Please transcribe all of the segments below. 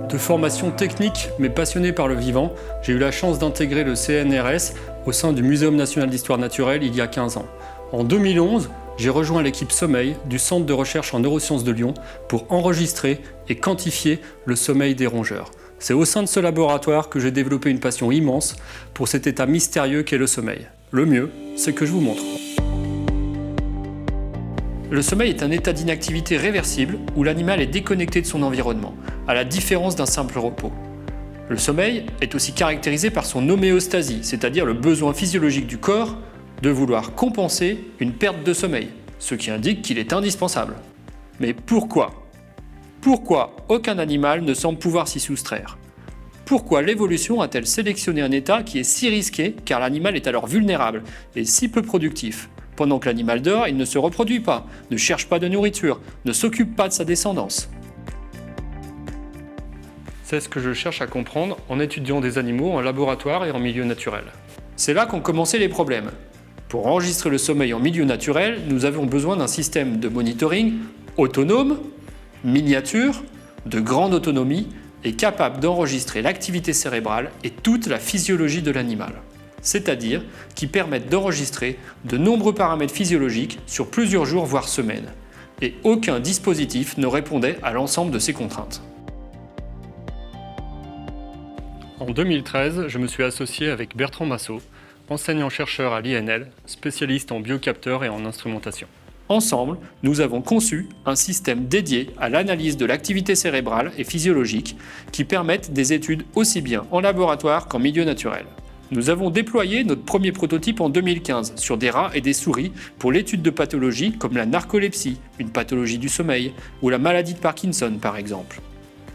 De formation technique, mais passionné par le vivant, j'ai eu la chance d'intégrer le CNRS au sein du Muséum national d'histoire naturelle il y a 15 ans. En 2011, j'ai rejoint l'équipe sommeil du Centre de recherche en neurosciences de Lyon pour enregistrer et quantifier le sommeil des rongeurs. C'est au sein de ce laboratoire que j'ai développé une passion immense pour cet état mystérieux qu'est le sommeil. Le mieux, c'est que je vous montre. Le sommeil est un état d'inactivité réversible où l'animal est déconnecté de son environnement, à la différence d'un simple repos. Le sommeil est aussi caractérisé par son homéostasie, c'est-à-dire le besoin physiologique du corps de vouloir compenser une perte de sommeil, ce qui indique qu'il est indispensable. Mais pourquoi ? Pourquoi aucun animal ne semble pouvoir s'y soustraire ? Pourquoi l'évolution a-t-elle sélectionné un état qui est si risqué car l'animal est alors vulnérable et si peu productif ? Pendant que l'animal dort, il ne se reproduit pas, ne cherche pas de nourriture, ne s'occupe pas de sa descendance. C'est ce que je cherche à comprendre en étudiant des animaux en laboratoire et en milieu naturel. C'est là qu'ont commencé les problèmes. Pour enregistrer le sommeil en milieu naturel, nous avions besoin d'un système de monitoring autonome, miniature, de grande autonomie et capable d'enregistrer l'activité cérébrale et toute la physiologie de l'animal. C'est-à-dire qui permettent d'enregistrer de nombreux paramètres physiologiques sur plusieurs jours voire semaines. Et aucun dispositif ne répondait à l'ensemble de ces contraintes. En 2013, je me suis associé avec Bertrand Massot, enseignant-chercheur à l'INL, spécialiste en biocapteurs et en instrumentation. Ensemble, nous avons conçu un système dédié à l'analyse de l'activité cérébrale et physiologique qui permettent des études aussi bien en laboratoire qu'en milieu naturel. Nous avons déployé notre premier prototype en 2015 sur des rats et des souris pour l'étude de pathologies comme la narcolepsie, une pathologie du sommeil, ou la maladie de Parkinson par exemple.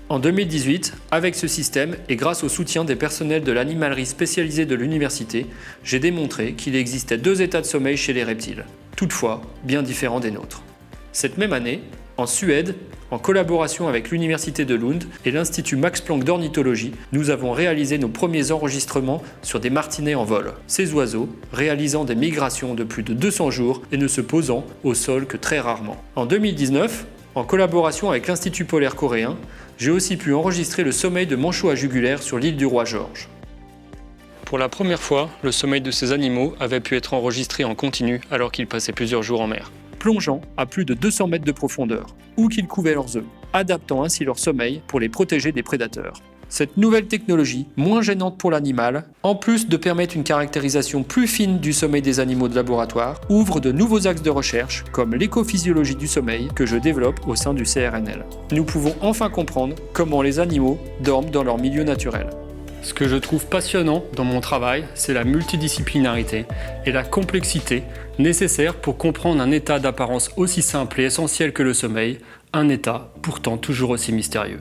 En 2018, avec ce système et grâce au soutien des personnels de l'animalerie spécialisée de l'université, j'ai démontré qu'il existait 2 états de sommeil chez les reptiles, toutefois bien différents des nôtres. Cette même année, en Suède, en collaboration avec l'Université de Lund et l'Institut Max Planck d'ornithologie, nous avons réalisé nos premiers enregistrements sur des martinets en vol. Ces oiseaux réalisant des migrations de plus de 200 jours et ne se posant au sol que très rarement. En 2019, en collaboration avec l'Institut polaire coréen, j'ai aussi pu enregistrer le sommeil de manchots à jugulaire sur l'île du Roi George. Pour la première fois, le sommeil de ces animaux avait pu être enregistré en continu alors qu'ils passaient plusieurs jours en mer, plongeant à plus de 200 mètres de profondeur, où qu'ils couvaient leurs œufs, adaptant ainsi leur sommeil pour les protéger des prédateurs. Cette nouvelle technologie, moins gênante pour l'animal, en plus de permettre une caractérisation plus fine du sommeil des animaux de laboratoire, ouvre de nouveaux axes de recherche, comme l'écophysiologie du sommeil que je développe au sein du CRNL. Nous pouvons enfin comprendre comment les animaux dorment dans leur milieu naturel. Ce que je trouve passionnant dans mon travail, c'est la multidisciplinarité et la complexité nécessaires pour comprendre un état d'apparence aussi simple et essentiel que le sommeil, un état pourtant toujours aussi mystérieux.